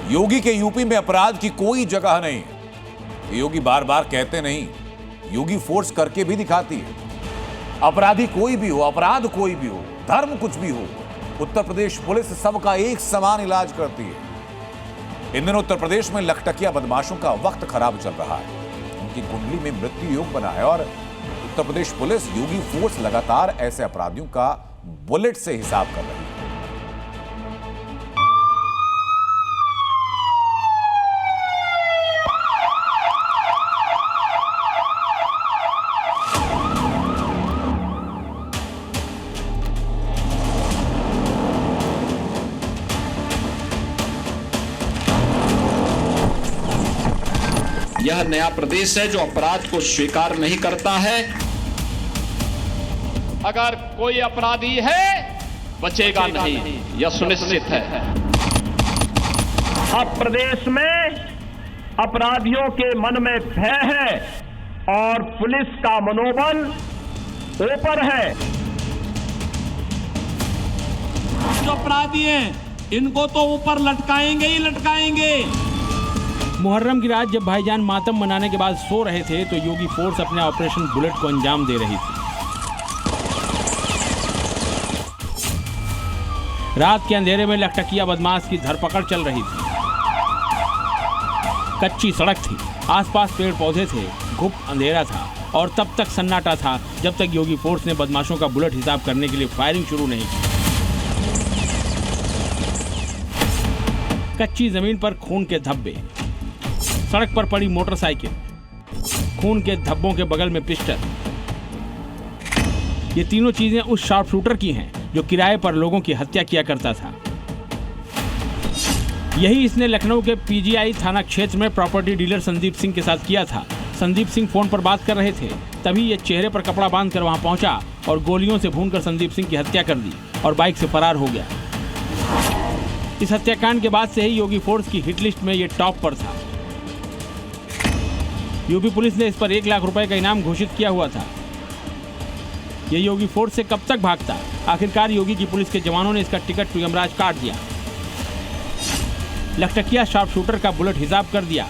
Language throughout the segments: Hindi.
योगी के यूपी में अपराध की कोई जगह नहीं। योगी बार बार कहते नहीं, योगी फोर्स करके भी दिखाती है। अपराधी कोई भी हो, अपराध कोई भी हो, धर्म कुछ भी हो, उत्तर प्रदेश पुलिस सबका एक समान इलाज करती है। इन दिनों उत्तर प्रदेश में लखटकिया बदमाशों का वक्त खराब चल रहा है। उनकी कुंडली में मृत्यु योग बना है और उत्तर प्रदेश पुलिस योगी फोर्स लगातार ऐसे अपराधियों का बुलेट से हिसाब कर रही है। यह नया प्रदेश है जो अपराध को स्वीकार नहीं करता है। अगर कोई अपराधी है बचेगा नहीं, यह सुनिश्चित है। अब प्रदेश में अपराधियों के मन में भय है और पुलिस का मनोबल ऊपर है। जो अपराधी हैं इनको तो ऊपर लटकाएंगे ही लटकाएंगे। मुहर्रम की रात जब भाईजान मातम मनाने के बाद सो रहे थे तो योगी फोर्स अपने ऑपरेशन बुलेट को अंजाम दे रही थी। रात के अंधेरे में लखटकिया बदमाश की धरपकड़ चल रही थी। कच्ची सड़क थी, आसपास पेड़ पौधे थे, घुप अंधेरा था और तब तक सन्नाटा था जब तक योगी फोर्स ने बदमाशों का बुलेट हिसाब करने के लिए फायरिंग शुरू नहीं की। कच्ची जमीन पर खून के धब्बे, सड़क पर पड़ी मोटरसाइकिल, खून के धब्बों के बगल में पिस्टल। ये तीनों चीजें उस शार्प शूटर की हैं जो किराए पर लोगों की हत्या किया करता था। यही इसने लखनऊ के पीजीआई थाना क्षेत्र में प्रॉपर्टी डीलर संदीप सिंह के साथ किया था। संदीप सिंह फोन पर बात कर रहे थे, तभी ये चेहरे पर कपड़ा बांधकर वहां पहुंचा और गोलियों से भूनकर संदीप सिंह की हत्या कर दी और बाइक से फरार हो गया। इस हत्याकांड के बाद से ही योगी फोर्स की हिट लिस्ट में ये टॉप पर था। यूपी पुलिस ने इस पर 1 लाख रुपए का इनाम घोषित किया हुआ था। ये योगी फोर्स से कब तक भागता? आखिरकार योगी की पुलिस के जवानों ने इसका टिकट टू यमराज काट दिया। लखटकिया शार्प शूटर का बुलेट हिसाब कर दिया।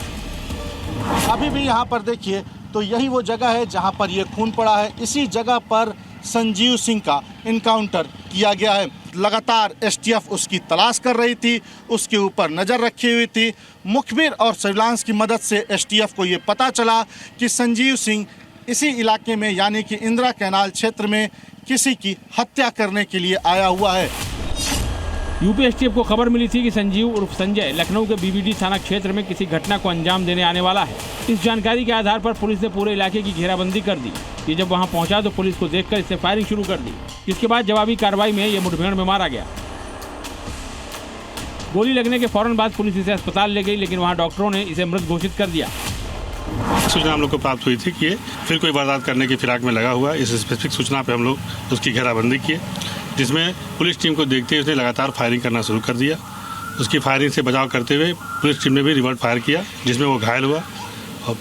अभी भी यहाँ पर देखिए तो यही वो जगह है जहाँ पर ये खून पड़ा है। इसी जगह पर संजीव सिंह का इनकाउंटर किया गया है। लगातार एसटीएफ उसकी तलाश कर रही थी, उसके ऊपर नज़र रखी हुई थी। मुखबिर और सर्विलांस की मदद से एसटीएफ को ये पता चला कि संजीव सिंह इसी इलाके में यानी कि इंदिरा कैनाल क्षेत्र में किसी की हत्या करने के लिए आया हुआ है। यूपी एसटीएफ को खबर मिली थी कि संजीव उर्फ संजय लखनऊ के बीबीडी थाना क्षेत्र में किसी घटना को अंजाम देने आने वाला है। इस जानकारी के आधार पर पुलिस ने पूरे इलाके की घेराबंदी कर दी। ये जब वहां पहुंचा तो पुलिस को देखकर इसने फायरिंग शुरू कर दी, जिसके बाद जवाबी कार्रवाई में ये मुठभेड़ में मारा गया। गोली लगने के फौरन बाद पुलिस इसे अस्पताल ले गई, लेकिन वहां डॉक्टरों ने इसे मृत घोषित कर दिया। सूचना हम लोग को प्राप्त हुई थी कि ये फिर कोई वारदात करने की फिराक में लगा हुआ। इस स्पेसिफिक सूचना पे हम लोग उसकी घेराबंदी किए, जिसमें पुलिस टीम को देखते हुए उसने लगातार फायरिंग करना शुरू कर दिया। उसकी फायरिंग से बचाव करते हुए पुलिस टीम ने भी रिवर्ट फायर किया, जिसमें वो घायल हुआ और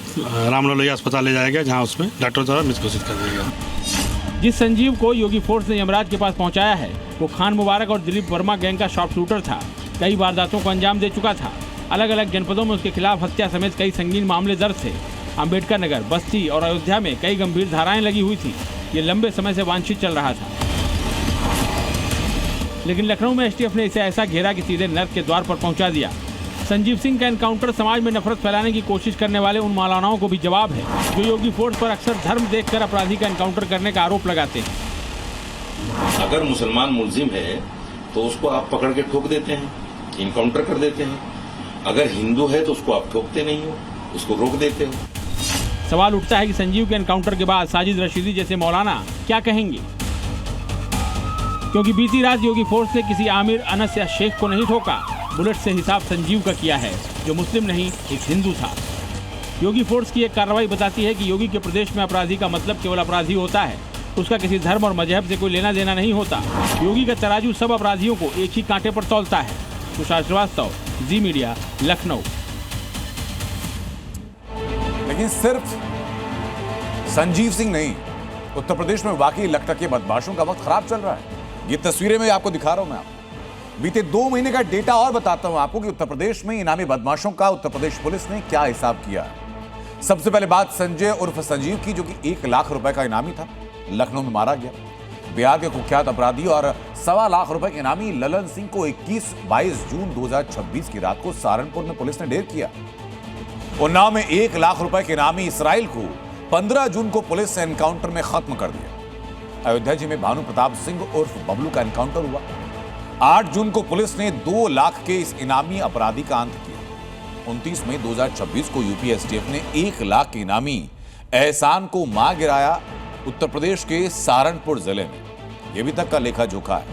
रामलोहिया अस्पताल ले जाया गया, जहाँ उसमें डॉक्टर द्वारा मृत घोषित कर दिया गया। जिस संजीव को योगी फोर्स ने यमराज के पास पहुंचाया है वो खान मुबारक और दिलीप वर्मा गैंग का शार्प शूटर था। कई वारदातों को अंजाम दे चुका था। अलग अलग जनपदों में उसके खिलाफ हत्या समेत कई संगीन मामले दर्ज थे। अम्बेडकर नगर, बस्ती और अयोध्या में कई गंभीर धाराएं लगी हुई थी। ये लंबे समय से वांछित चल रहा था, लेकिन लखनऊ में एसटीएफ ने इसे ऐसा घेरा कि सीधे नर्क के द्वार पर पहुंचा दिया। संजीव सिंह का एनकाउंटर समाज में नफरत फैलाने की कोशिश करने वाले उन मौलानाओं को भी जवाब है जो योगी फोर्स पर अक्सर धर्म देखकर अपराधी का एनकाउंटर करने का आरोप लगाते हैं। अगर मुसलमान मुलजिम है तो उसको आप पकड़ के ठोक देते हैं, इनकाउंटर कर देते हैं। अगर हिंदू है तो उसको आप ठोकते नहीं हो, उसको रोक देते हो। सवाल उठता है कि संजीव के एनकाउंटर के बाद साजिद रशीदी जैसे मौलाना क्या कहेंगे, क्योंकि बीती रात योगी फोर्स ने किसी आमिर, अनस या शेख को नहीं ठोका। बुलेट से हिसाब संजीव का किया है, जो मुस्लिम नहीं एक हिंदू था। योगी फोर्स की एक कार्रवाई बताती है कि योगी के प्रदेश में अपराधी का मतलब केवल अपराधी होता है, उसका किसी धर्म और मजहब से कोई लेना देना नहीं होता। योगी का तराजू सब अपराधियों को एक ही कांटे पर तौलता है। तुषार श्रीवास्तव, जी मीडिया, लखनऊ। लेकिन सिर्फ संजीव सिंह नहीं, उत्तर प्रदेश में वाकई लखटकिया बदमाशों का वक्त खराब चल रहा है। ये तस्वीरें मैं आपको दिखा रहा हूं। बीते 2 महीने का डेटा और बताता हूं आपको कि उत्तर प्रदेश में इनामी बदमाशों का उत्तर प्रदेश पुलिस ने क्या हिसाब किया। सबसे पहले बात संजय उर्फ संजीव की, जो कि 1 लाख रुपए का इनामी था, लखनऊ में मारा गया। बिहार के कुख्यात अपराधी और 1.25 लाख रुपए के इनामी ललन सिंह को 21-22 जून 2026 की रात को सहारनपुर में पुलिस ने ढेर किया। उन्नाव में 1 लाख रुपए के इनामी इसराइल को 15 जून को पुलिस ने एनकाउंटर में खत्म कर दिया। अयोध्या जी में भानु प्रताप सिंह उर्फ बबलू का एनकाउंटर हुआ। 8 जून को पुलिस ने 2 लाख के इस इनामी अपराधी का अंत किया। 29 मई 2026 को यूपी एसटीएफ ने 1 लाख के इनामी एहसान को मार गिराया उत्तर प्रदेश के सहारनपुर जिले में। यह भी तक का लेखा जोखा है।